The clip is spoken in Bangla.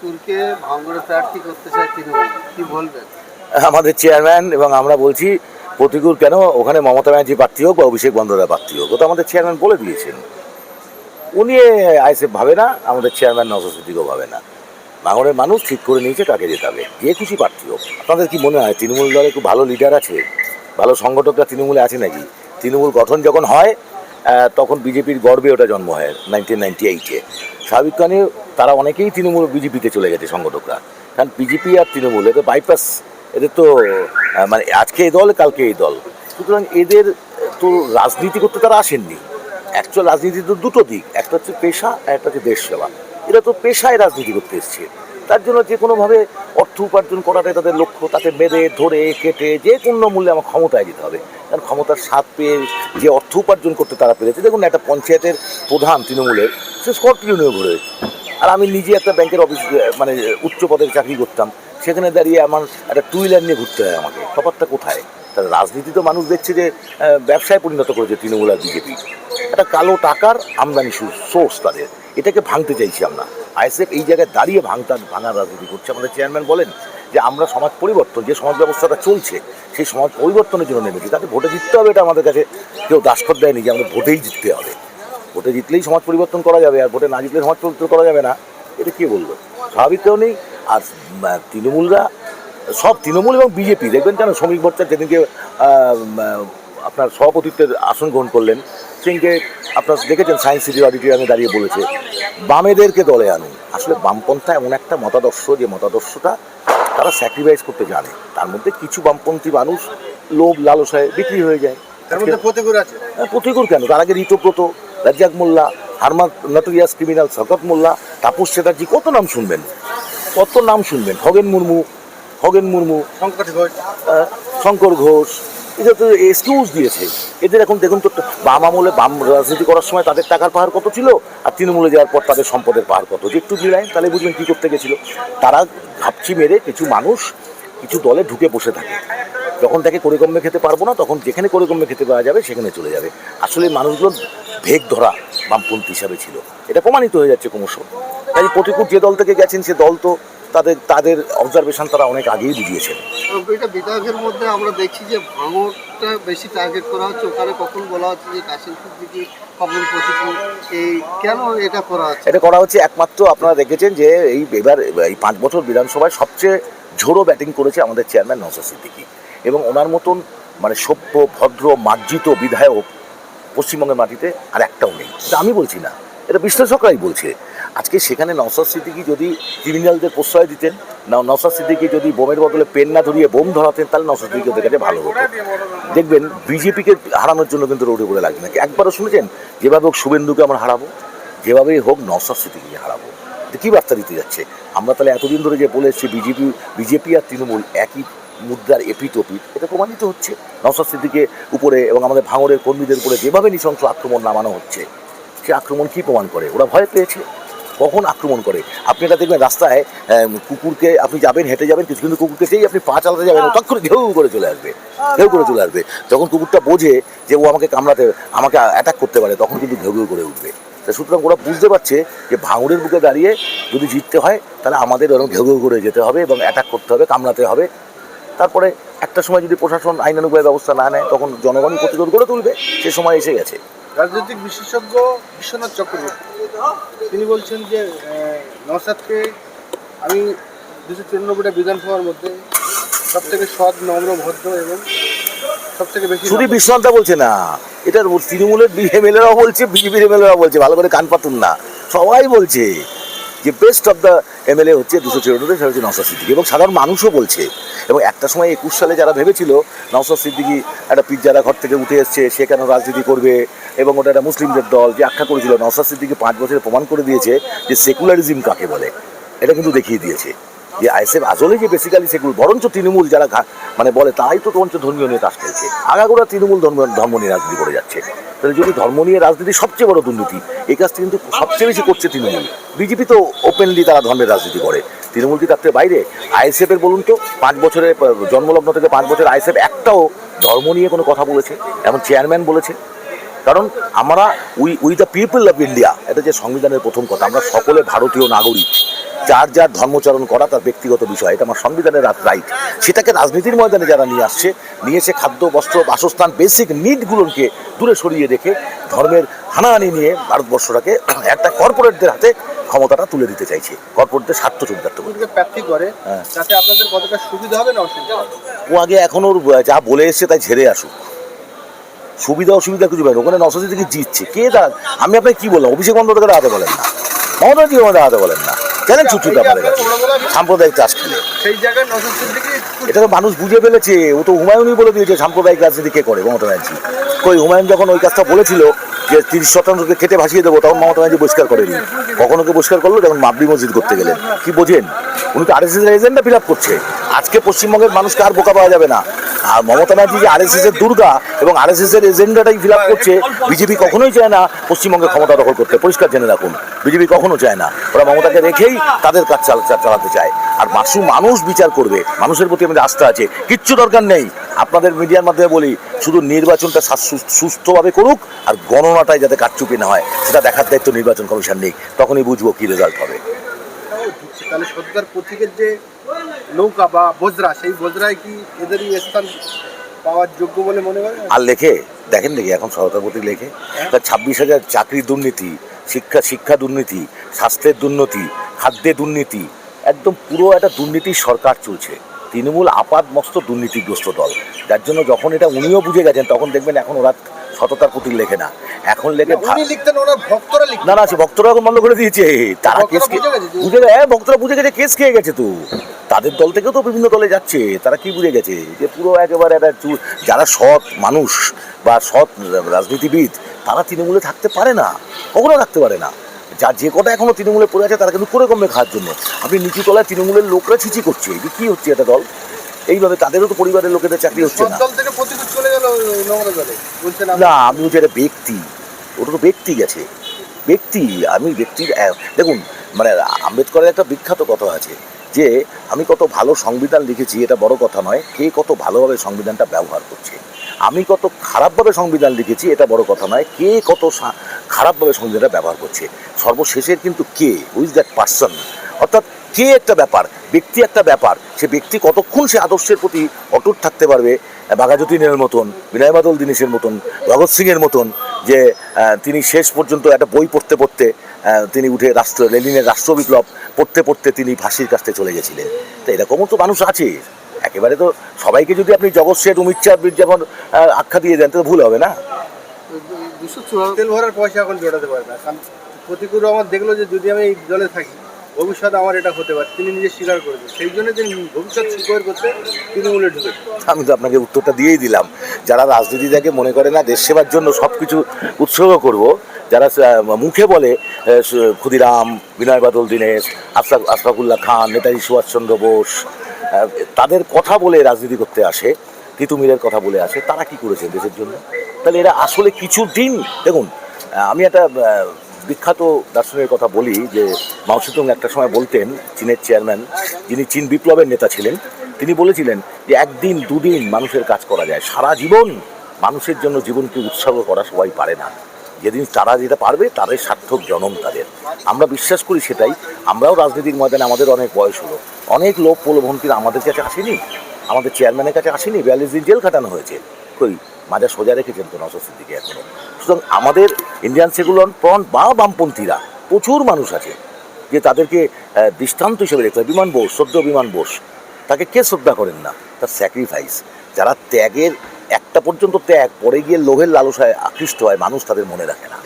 প্রতিকূলকে ভাঙড়ে প্রার্থী করতে চায় তৃণমূল, কি বলবেন? আমাদের চেয়ারম্যান এবং আমরা বলছি প্রতিকূল কেন, ওখানে মমতা ব্যানার্জি প্রার্থী হোক বা অভিষেক বন্দ্যোপাধ্যায় প্রার্থী হোক, ও তো আমাদের চেয়ারম্যান বলে দিয়েছেন। উনি আইএসএফ ভাবে না, আমাদের চেয়ারম্যান নওশাদ সিদ্দিকও ভাবে না। ভাঙড়ের মানুষ ঠিক করে নিয়েছে কাকে যেতে হবে, যে খুশি প্রার্থী হোক। আপনাদের কি মনে হয় তৃণমূল দলে খুব ভালো লিডার আছে, ভালো সংগঠকরা তৃণমূলে আছে নাকি? তৃণমূল গঠন যখন হয় তখন বিজেপির গর্বে ওটা জন্ম হয় 1998-এ। স্বাভাবিকভাবে তারা অনেকেই তৃণমূল বিজেপিতে চলে গেছে সংগঠকরা, কারণ বিজেপি আর তৃণমূল এদের বাইপাস, এদের তো মানে আজকে এই দল কালকে এই দল। সুতরাং এদের তো রাজনীতি করতে তারা আসেননি। অ্যাকচুয়াল রাজনীতি তো দুটো দিক, একটা হচ্ছে পেশা আর একটা হচ্ছে দেশ সেবা। এরা তো পেশায় রাজনীতি করতে এসছে, তার জন্য যে কোনোভাবে অর্থ উপার্জন করাটাই তাদের লক্ষ্য। তাকে বেঁধে ধরে কেটে যে কোনো মূল্যে আমার ক্ষমতায় যেতে হবে, কারণ ক্ষমতার স্বাদ পেয়ে যে অর্থ উপার্জন করতে তারা পেরেছে। দেখুন একটা পঞ্চায়েতের প্রধান তৃণমূলের, সে স্করপিও নিয়ে ঘুরে। আর আমি নিজে একটা ব্যাংকের অফিস মানে উচ্চ পদের চাকরি করতাম, সেখানে দাঁড়িয়ে আমার একটা টু হুইলার নিয়ে ঘুরতে হয় আমাকে। তফাৎটা কোথায়? তার রাজনীতি তো মানুষ দেখছে যে ব্যবসায় পরিণত করেছে তৃণমূল আর বিজেপি। একটা কালো টাকার আমদানি সোর্স তাদের, এটাকে ভাঙতে চাইছি আমরা। আইএসএফ এই জায়গায় দাঁড়িয়ে ভাঙার রাজনীতি করছে। আমাদের চেয়ারম্যান বলেন যে আমরা সমাজ পরিবর্তন, যে সমাজ ব্যবস্থাটা চলছে সেই সমাজ পরিবর্তনের জন্য নেমেছি, তাতে ভোটে জিততে হবে, এটা আমাদের কাছে কেউ দাসকর দেয়নি যে আমাদের ভোটেই জিততে হবে। ভোটে জিতলেই সমাজ পরিবর্তন করা যাবে, আর ভোটে না জিতলে সমাজ পরিবর্তন করা যাবে না, এটা কে বললো? স্বাভাবিক কেউ নেই। আর তৃণমূলরা সব, তৃণমূল এবং বিজেপি দেখবেন কেন শ্রমিক মোর্চা যেদিনকে আপনার সভাপতিত্বের আসন গ্রহণ করলেন, সেদিনকে আপনার দেখেছেন সায়েন্স সিটি অডিটোরিয়ামে দাঁড়িয়ে বলেছে বামেদেরকে দলে আনুন। আসলে বামপন্থা এমন একটা মতাদর্শ, যে মতাদর্শটা তারা স্যাক্রিফাইস করতে জানে। তার মধ্যে কিছু বামপন্থী মানুষ লোভ লালসায় বিক্রি হয়ে যায়। তার মধ্যে প্রতিকূল আছে। প্রতিকূল কেন? তার আগে ঋতব্রত, রাজ্জাক মোল্লা, হারমাদ নটোরিয়াস ক্রিমিনাল শওকত মোল্লা, তাপস চ্যাটার্জি, কত নাম শুনবেন, কত নাম শুনবেন। খগেন মুর্মু, শঙ্কর ঘোষ, এটা তো এক্সকিউজ দিয়েছে এদের। এখন দেখুন তো, বাম আমলে বাম রাজনীতি করার সময় তাদের টাকার পাহাড় কত ছিল, আর তৃণমূলে যাওয়ার পর তাদের সম্পদের পাহাড় কত, যে একটু মিলায় তাহলে বুঝবেন কী করতে গেছিল তারা। ঘাপচি মেরে কিছু মানুষ কিছু দলে ঢুকে বসে থাকে, যখন তাকে কড়িগম্যে খেতে পারবো না, তখন যেখানে কড়িগম্যে খেতে পাওয়া যাবে সেখানে চলে যাবে। আসলে মানুষগুলো ভেগ ধরা বামপন্থী হিসাবে ছিল, এটা প্রমাণিত হয়ে যাচ্ছে ক্রমশ। তাই প্রতিকূল যে দল থেকে গেছেন সে দল তো তাদের অবজারভেশন তারা অনেক আগেই বুঝিয়েছেন। এটা বিধায়কের মধ্যে আমরা দেখছি যে ভাঙড়টা বেশি টার্গেট করা হচ্ছে। ওখানে কখন বলা হচ্ছে যে কাশিম সিদ্দিকী, কখন প্রতিকূল, এই কেন এটা করা হচ্ছে? এটা করা হচ্ছে একমাত্র আপনারা দেখেছেন যে এবার এই 5 বছর বিধানসভায় সবচেয়ে ঝোড়ো ব্যাটিং করেছে আমাদের চেয়ারম্যান নওশাদ সিদ্দিকী, এবং ওনার মতন মানে সভ্য ভদ্র মার্জিত বিধায়ক পশ্চিমবঙ্গের মাটিতে আর একটাও নেই। এটা আমি বলছি না, এটা বিশ্লেষকরাই বলছে। আজকে সেখানে নওশাদ সিদ্দিকী যদি ক্রিমিনালদের প্রশ্রয় দিতেন, নওশাদ সিদ্দিকী যদি বোমের বদলে পেন না ধরিয়ে বোম ধরাতেন, তাহলে নওশাদ সিদ্দিকী ওদের কাছে ভালো হতো। দেখবেন বিজেপিকে হারানোর জন্য কিন্তু রোডে করে লাগবে নাকি। একবারও শুনেছেন যেভাবে হোক শুভেন্দুকে আমরা হারাবো, যেভাবেই হোক নওশাদ সিদ্দিকীকে হারাবো, কী বার্তা দিতে যাচ্ছে? আমরা তাহলে এতদিন ধরে যে বলে এসেছি বিজেপি আর তৃণমূল একই মুদ্রার এপিট ওপিট, এটা প্রমাণিত হচ্ছে নওশাদ সিদ্দিকীর উপরে এবং আমাদের ভাঙড়ের কর্মীদের উপরে যেভাবে নৃশংস আক্রমণ নামানো হচ্ছে। সে আক্রমণ কী প্রমাণ করে? ওরা ভয় পেয়েছে। কখন আক্রমণ করে? আপনি এটা দেখবেন রাস্তায় কুকুরকে আপনি যাবেন, হেঁটে যাবেন কিছু, কিন্তু কুকুরকে যেই আপনি পা চালাতে যাবেন তখন করে ঢেউ করে চলে আসবে। যখন কুকুরটা বোঝে যে ও আমাকে আমাকে অ্যাটাক করতে পারে, তখন কিন্তু ঘেউ ঘেউ করে উঠবে। সুতরাং ওরা বুঝতে পারছে যে ভাঙড়ের বুকে দাঁড়িয়ে যদি জিততে হয় তাহলে আমাদের ওরকম ঘেউ ঘেউ করে যেতে হবে এবং অ্যাটাক করতে হবে, কামড়াতে হবে। তারপরে একটা সময় যদি প্রশাসন আইনানুগ ব্যবস্থা না নেয়, তখন জনগণই প্রতিরোধ করে তুলবে। সে সময় এসে গেছে। রাজনৈতিক বিশেষজ্ঞ বিশ্বনাথ চক্রবর্তী তিনি বলছেন যে নওশাদকে আমি 294টা বিধানসভার মধ্যে সব থেকে সৎ, নম্র, ভদ্র এবং সব থেকে বেশি। শুধু বিশ্বনাথটা বলছে না, এটা তৃণমূলের এমএলএরাও বলছে, বিজেপির এমএলএরাও বলছে, ভালো করে কান পাতুন না, সবাই বলছে যে বেস্ট অফ দ্য এমএলএ হচ্ছে 294, সেটা হচ্ছে নওশাদ সিদ্দিকী, এবং সাধারণ মানুষও বলছে। এবং একটা সময় 21 সালে যারা ভেবেছিল নওশাদ সিদ্দিকী একটা পিজ্জারা ঘর থেকে উঠে এসছে, সে কেন রাজনীতি করবে, এবং ওটা একটা মুসলিমদের দল যে আখ্যা করেছিল, নওশাদ সিদ্দিকী 5 বছরে প্রমাণ করে দিয়েছে যে সেকুলারিজম কাকে বলে। এটা কিন্তু দেখিয়ে দিয়েছে যে আইএসএফ আসলে যে বেসিক্যালি সেকুলার, বরঞ্চ তৃণমূল যারা মানে বলে তারাই তো বরঞ্চ ধর্মীয় নিয়ে তাস খেলছে। আগাগোড়া তৃণমূল ধর্ম নিয়ে রাজনীতি করে যাচ্ছে। তাহলে যদি ধর্ম নিয়ে রাজনীতি সবচেয়ে বড় দুর্নীতি, এই কাজটা কিন্তু সবচেয়ে বেশি করছে তৃণমূল। বিজেপি তো ওপেনলি তারা ধর্মের রাজনীতি করে, তৃণমূল কি তার থেকে বাইরে? আইএসএফের বলুন তো 5 বছরের জন্মলগ্ন থেকে 5 বছর আইএসএফ একটাও ধর্ম নিয়ে কোনো কথা বলেছে? এমন চেয়ারম্যান বলেছে। কারণ আমরা we the people of India, এটা যে সংবিধানের প্রথম কথা, আমরা সকলে ভারতীয় নাগরিক। যার যার ধর্মচরণ করা তার ব্যক্তিগত বিষয়, এটা আমার সংবিধানের রাইট। সেটাকে রাজনীতির ময়দানে যারা নিয়ে এসে খাদ্য, বস্ত্র, বাসস্থান, বেসিক নিডগুলোকে দূরে সরিয়ে রেখে ধর্মের হানাহানি নিয়ে ভারতবর্ষটাকে একটা কর্পোরেটদের হাতে ক্ষমতাটা তুলে দিতে চাইছে, কর্পোরেটদের স্বার্থ চরিতার্থ করে। প্রার্থী করে তাতে আপনাদের কতটা সুবিধা হবে না অসুবিধা হবে? ও আগে এখন ওর যা বলে এসছে তাই ঝেড়ে আসুক, সুবিধা অসুবিধা কিছু পাবেন। ওখানে 900 থেকে জিতছে কে দাঁড়ান? আমি আপনাকে কি বললাম, অভিষেক বন্দ্যোপাধ্যায় দাঁড়াতে বলেন না, মমতা ব্যানার্জি দাঁড়াতে বলেন না, কেন ছুটছুটা পারে গেছে সাম্প্রদায়িক চাষ খেলে। সেই জায়গায় 900 থেকে এটা তো মানুষ বুঝে ফেলেছে। ও তো হুমায়ুনই বলে দিয়েছে সাম্প্রদায়িক রাজনীতি কে করে, মমতা ব্যানার্জি। কই হুমায়ুন যখন ওই কাজটা বলেছিল যে 30% খেটে ভাসিয়ে দেবো, তখন মমতা ব্যানার্জি বহিষ্কার করেনি। কখনো কে বহিষ্কার করলো যখন মাবরি মসজিদ করতে গেলেন। কি বোঝেন? উনি তো আরএসএস এর এজেন্ডা ফিল আপ করছে। আজকে পশ্চিমবঙ্গের মানুষকে আর বোকা পাওয়া যাবে না। আর মমতা ব্যানার্জি যে আরএসএস এর দুর্গা এবং আরএসএস এর এজেন্ডাটাই ফিল আপ করছে। বিজেপি কখনোই চায় না পশ্চিমবঙ্গে ক্ষমতা দখল করতে, পরিষ্কার জেনে রাখুন। বিজেপি কখনো চায় না, ওরা মমতাকে রেখেই তাদের কাজ চালাতে চায়। আর মানুষ বিচার করবে, মানুষের প্রতি আমাদের আস্থা আছে, কিচ্ছু দরকার নেই। আপনাদের মিডিয়ার মাধ্যমে বলি, শুধু নির্বাচনটা সুস্থভাবে করুক আর গণনাটাই যাতে কারচুপি না হয় সেটা দেখার দায়িত্ব নির্বাচন কমিশন নেই। তখনই বুঝবো কি রেজাল্ট হবে। তাহলে সত্যিকার প্রতীকের যে নৌকা বা বজরা, সেই বজরায় কি এদেরই স্থান পাওয়ার যোগ্য বলে মনে করেন? আর লেখে দেখেন নাকি এখন সরকার প্রতীক লেখে, তার 26,000 চাকরির দুর্নীতি, শিক্ষা দুর্নীতি, স্বাস্থ্যের দুর্নীতি, খাদ্যে দুর্নীতি, একদম পুরো একটা দুর্নীতির সরকার চলছে। তৃণমূল আপাত মস্ত দুর্নীতিগ্রস্ত দল, যার জন্য যখন এটা উনিও বুঝে গেছেন তখন দেখবেন এখন ওরা সততার প্রতীক লেখে না, এখন লেখে উনি লিখতেন, ওনার ভক্তরা লিখতেন। না, ভক্তরা এখন বন্ধ করে দিয়েছে। তারা কেস বুঝে গেছে, ভক্তরা বুঝে গেছে, কেস খেয়ে গেছে। তো তাদের দল থেকেও তো বিভিন্ন দলে যাচ্ছে। তারা কি বুঝে গেছে যে পুরো একেবারে একটা যারা সৎ মানুষ বা সৎ রাজনীতিবিদ তারা তৃণমূলে থাকতে পারে না, কখনো থাকতে পারে না। যে কটা এখনো তৃণমূলে পড়ে আছে তারা কিন্তু করে কমে খাওয়ার জন্য। আপনি নিচু তলায় তৃণমূলের লোকরা ছিচি করছে, যে কি হচ্ছে এটা দল এইভাবে, তাদেরও তো পরিবারের লোকেদের চাকরি হচ্ছে না। দল থেকে প্রতিকূল চলে গেল নোংরা দলে বলছেন না, আমি বলছি এটা ব্যক্তি, ওটা তো ব্যক্তি গেছে, ব্যক্তি। আমি ব্যক্তির দেখুন, মানে আম্বেদকরের একটা বিখ্যাত কথা আছে যে আমি কত ভালো সংবিধান লিখেছি এটা বড় কথা নয়, কে কত ভালোভাবে সংবিধানটা ব্যবহার করছে। আমি কত খারাপভাবে সংবিধান লিখেছি এটা বড় কথা নয়, কে কত খারাপভাবে সংবিধানটা ব্যবহার করছে। সর্বশেষের কিন্তু কে, হু ইজ দ্যাট পার্সন, অর্থাৎ কে একটা ব্যাপার, ব্যক্তি একটা ব্যাপার। সে ব্যক্তি কতক্ষণ সে আদর্শের প্রতি অটুট থাকতে পারবে, বাঘাযতীনের মতন, বিনয় বাদল দীনেশের মতন, ভগৎ সিংয়ের মতন, যে তিনি শেষ পর্যন্ত একটা বই পড়তে পড়তে তিনি উঠে লেনিনের রাষ্ট্র বিপ্লব পড়তে পড়তে তিনি ফাঁসির কাছে চলে গেছিলেন। তো এরকমও তো মানুষ আছে। একেবারে তো সবাইকে যদি আপনি জগৎ শেঠ, অমিত শাহ, যেমন আখ্যা দিয়ে দেন তো ভুল হবে না। 200 তেল ভরার পয়সা এখন জোটাতে পারে না, কারণ প্রতিকূল আমার দেখলো যে যদি আমি এই দলে থাকি ভবিষ্যতে আমার এটা হতে পারে, তিনি নিজে স্বীকার করেছেন। সেই জন্য তিনি ভবিষ্যৎ স্বীকার করতে তৃণমূলে ঢুকে। আমি তো আপনাকে উত্তরটা দিয়েই দিলাম। যারা রাজনীতিটাকে মনে করে না দেশ সেবার জন্য সব কিছু উৎসর্গ করব, যারা মুখে বলে ক্ষুদিরাম, বিনয় বাদল দীনেশ, আশফাকুল্লাহ খান, নেতাজি সুভাষচন্দ্র বোস, তাদের কথা বলে রাজনীতি করতে আসে, তিতুমিরের কথা বলে আসে, তারা কি করেছে দেশের জন্য? তাহলে এরা আসলে কিছু দিন দেখুন, আমি একটা বিখ্যাত দার্শনিকের কথা বলি যে মাও সেতুং একটা সময় বলতেন, চীনের চেয়ারম্যান, যিনি চীন বিপ্লবের নেতা ছিলেন, তিনি বলেছিলেন যে একদিন দুদিন মানুষের কাজ করা যায়, সারা জীবন মানুষের জন্য জীবনকে উৎসর্গ করা সবাই পারে না। যেদিন তারা যেটা পারবে তাদের সার্থক জনম তাদের। আমরা বিশ্বাস করি সেটাই। আমরাও রাজনীতির ময়দানে আমাদের অনেক বয়স হলো, অনেক লোক প্রলোভন কিন্তু আমাদের কাছে আসেনি, আমাদের চেয়ারম্যানের কাছে আসেনি, 42 দিন জেল খাটানো হয়েছে। কই মাজা সোজা রেখেছেন তো নওশাদ সিদ্দিকী এখনো। সুতরাং আমাদের ইন্ডিয়ান সেকুলার ফ্রন্ট বা বামপন্থীরা প্রচুর মানুষ আছে যে তাদেরকে দৃষ্টান্ত হিসেবে দেখতে হয়। বিমান বোস, সদ্য বিমান বোস, তাকে কে শ্রদ্ধা করেন না? তার স্যাক্রিফাইস, যারা ত্যাগের একটা পর্যন্ত ত্যাগ পরে গিয়ে লোভের লালসায় আকৃষ্ট হয়, মানুষ তাদের মনে রাখে না।